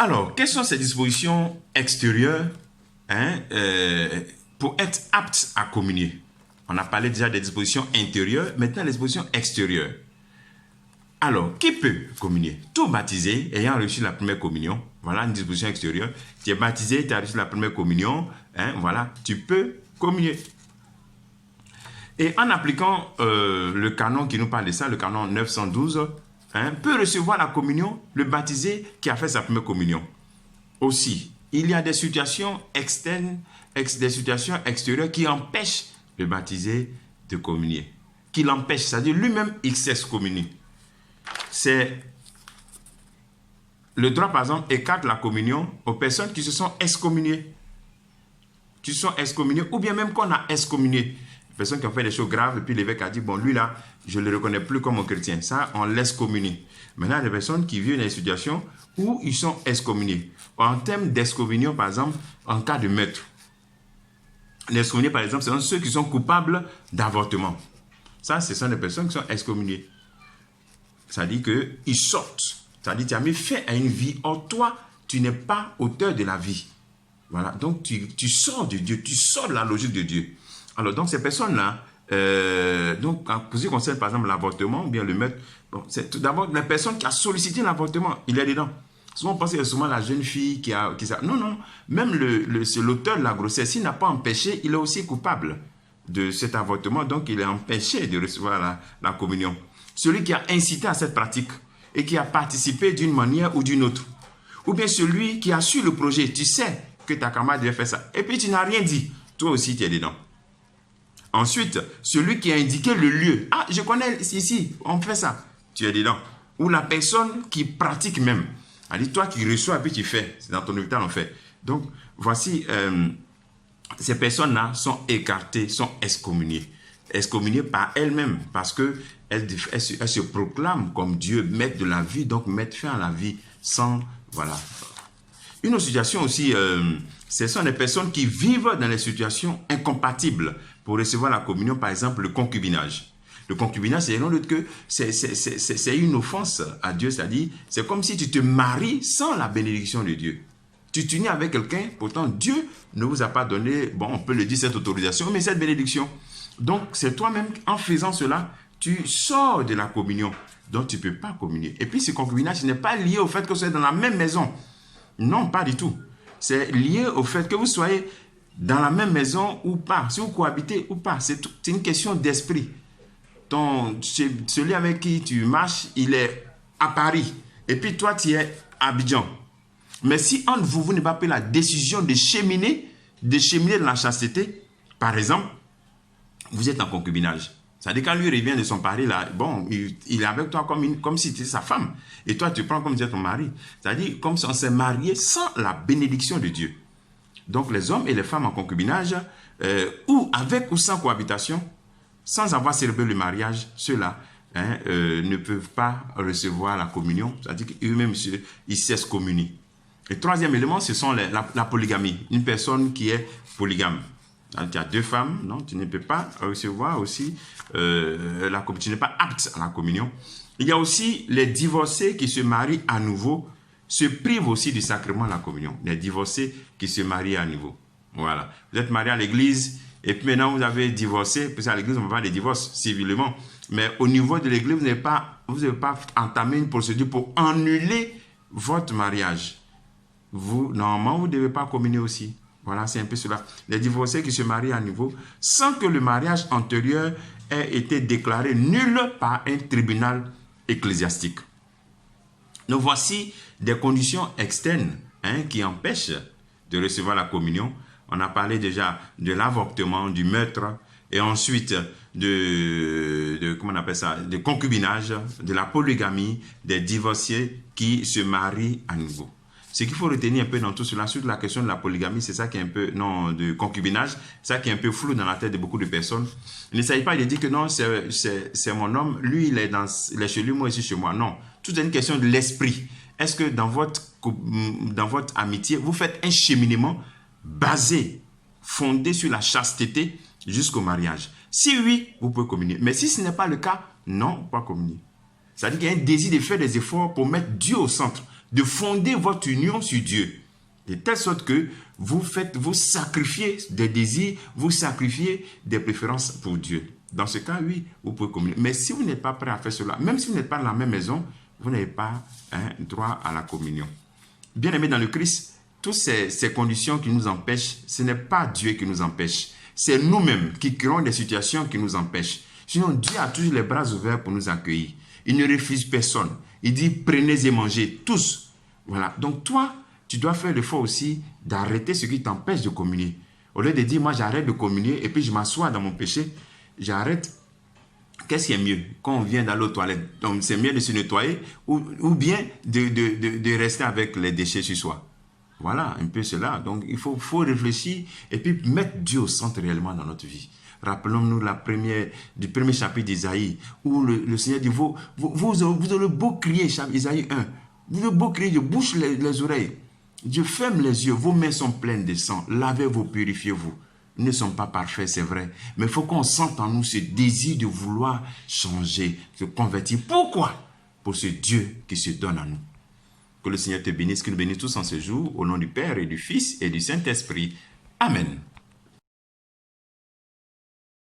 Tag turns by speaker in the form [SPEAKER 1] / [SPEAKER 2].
[SPEAKER 1] Alors, quelles sont ces dispositions extérieures pour être apte à communier? On a parlé déjà des dispositions intérieures, maintenant les dispositions extérieures. Alors, qui peut communier? Tout baptisé ayant reçu la première communion, voilà une disposition extérieure. Tu es baptisé, tu as reçu la première communion, voilà, tu peux communier. Et en appliquant le canon qui nous parle de ça, le canon 912, peut recevoir la communion le baptisé qui a fait sa première communion. Aussi, il y a des situations externes, des situations extérieures qui empêchent le baptisé de communier. Qui l'empêchent, c'est-à-dire lui-même, il s'excommunie. C'est le droit, par exemple, écarte la communion aux personnes qui se sont excommuniées. Qui sont excommuniées, ou bien même qu'on a excommunié. Les personnes qui ont fait des choses graves, et puis l'évêque a dit, bon, lui là, je ne le reconnais plus comme un chrétien. Ça, on l'excommunie. Maintenant, il y a des personnes qui vivent dans des situations où ils sont excommuniés. En termes d'excommunion, par exemple, en cas de meurtre. Les excommuniés, par exemple, ce sont ceux qui sont coupables d'avortement. Ça, ce sont des personnes qui sont excommuniées. Ça dit qu'ils sortent. Ça dit, tu as mis fin à une vie. Or, toi, tu n'es pas auteur de la vie. Voilà. Donc, tu sors de Dieu. Tu sors de la logique de Dieu. Alors, donc, ces personnes-là, donc, pour ce qui concerne, par exemple, l'avortement, ou bien le meurtre, bon, c'est tout d'abord la personne qui a sollicité l'avortement. Il est dedans. Souvent, on pense que c'est souvent la jeune fille qui a... Non, non. Même l'auteur de la grossesse, s'il n'a pas empêché, il est aussi coupable de cet avortement. Donc, il est empêché de recevoir la communion. Celui qui a incité à cette pratique et qui a participé d'une manière ou d'une autre. Ou bien celui qui a su le projet. Tu sais que ta camarade devait faire ça. Et puis, tu n'as rien dit. Toi aussi, tu es dedans. Ensuite, celui qui a indiqué le lieu. Ah, je connais ici, on fait ça. Tu es dedans. Ou la personne qui pratique même. Allez, toi qui reçois et puis tu fais. C'est dans ton hôpital, on fait. Donc, voici, ces personnes-là sont écartées, sont excommuniées. Excommuniées par elles-mêmes parce qu'elles se proclament comme Dieu, maître de la vie, donc mettre fin à la vie sans... Voilà. Une autre situation aussi, ce sont des personnes qui vivent dans des situations incompatibles pour recevoir la communion, par exemple le concubinage. Le concubinage, c'est rien d'autre que c'est une offense à Dieu, c'est-à-dire c'est comme si tu te maries sans la bénédiction de Dieu. Tu t'unis avec quelqu'un, pourtant Dieu ne vous a pas donné, bon, on peut le dire, cette autorisation, mais cette bénédiction. Donc, c'est toi-même, en faisant cela, tu sors de la communion, donc tu ne peux pas communier. Et puis, ce concubinage n'est pas lié au fait que vous soyez dans la même maison. Non, pas du tout. C'est lié au fait que vous soyez dans la même maison ou pas, si vous cohabitez ou pas. C'est une question d'esprit. Celui avec qui tu marches, il est à Paris. Et puis toi, tu es à Abidjan. Mais si entre vous, vous n'avez pas pris la décision de cheminer dans la chasteté, par exemple, vous êtes en concubinage. C'est-à-dire quand lui revient de son Paris, là, bon, il est avec toi comme si tu étais sa femme. Et toi, tu prends comme si tu étais ton mari. C'est-à-dire comme si on s'est marié sans la bénédiction de Dieu. Donc les hommes et les femmes en concubinage, ou avec ou sans cohabitation, sans avoir célébré le mariage, ceux-là ne peuvent pas recevoir la communion. C'est-à-dire qu'eux-mêmes, ils s'excommunient. Le troisième élément, ce sont la polygamie. Une personne qui est polygame. Tu as deux femmes, non, tu ne peux pas recevoir aussi la communion. Tu n'es pas apte à la communion. Il y a aussi les divorcés qui se marient à nouveau, se privent aussi du sacrement de la communion. Les divorcés qui se marient à nouveau. Voilà. Vous êtes marié à l'église et puis maintenant vous avez divorcé. Puis à l'église, on va faire des divorces civilement. Mais au niveau de l'église, vous n'avez pas entamé une procédure pour annuler votre mariage. Normalement, vous ne devez pas communier aussi. Voilà, c'est un peu cela. Les divorcés qui se marient à nouveau sans que le mariage antérieur ait été déclaré nul par un tribunal ecclésiastique. Donc voici des conditions externes qui empêchent de recevoir la communion. On a parlé déjà de l'avortement, du meurtre, et ensuite comment on appelle ça, de concubinage, de la polygamie, des divorcés qui se marient à nouveau. Ce qu'il faut retenir un peu dans tout cela, sur la question de la polygamie, c'est ça qui est un peu, non, de concubinage, ça qui est un peu flou dans la tête de beaucoup de personnes. Il ne s'agit pas de dire que non, c'est mon homme, lui il est chez lui, moi ici chez moi. Non, tout est une question de l'esprit. Est-ce que dans votre amitié, vous faites un cheminement basé, fondé sur la chasteté jusqu'au mariage? Si oui, vous pouvez communier. Mais si ce n'est pas le cas, non, pas communier. C'est-à-dire qu'il y a un désir de faire des efforts pour mettre Dieu au centre. de fonder votre union sur Dieu. De telle sorte que vous sacrifiez des désirs, vous sacrifiez des préférences pour Dieu. Dans ce cas, oui, vous pouvez communier. Mais si vous n'êtes pas prêt à faire cela, même si vous n'êtes pas dans la même maison, vous n'avez pas droit à la communion. Bien aimé dans le Christ, toutes ces conditions qui nous empêchent, ce n'est pas Dieu qui nous empêche. C'est nous-mêmes qui créons des situations qui nous empêchent. Sinon, Dieu a toujours les bras ouverts pour nous accueillir. Il ne refuse personne. Il dit, prenez et mangez, tous. Voilà. Donc toi, tu dois faire l'effort aussi d'arrêter ce qui t'empêche de communier. Au lieu de dire, moi j'arrête de communier et puis je m'assois dans mon péché, j'arrête. Qu'est-ce qui est mieux quand on vient d'aller aux toilettes? Donc c'est mieux de se nettoyer ou bien de rester avec les déchets sur soi. Voilà un peu cela. Donc il faut réfléchir et puis mettre Dieu au centre réellement dans notre vie. Rappelons-nous du premier chapitre d'Isaïe où le Seigneur dit, vous aurez beau crier, Isaïe 1, vous aurez beau crier, je bouche les oreilles. Dieu ferme les yeux, vos mains sont pleines de sang, lavez-vous, purifiez-vous. Nous ne sommes pas parfaits, c'est vrai, mais il faut qu'on sente en nous ce désir de vouloir changer, se convertir. Pourquoi? Pour ce Dieu qui se donne à nous. Que le Seigneur te bénisse, qu'il nous bénisse tous en ce jour, au nom du Père et du Fils et du Saint-Esprit. Amen.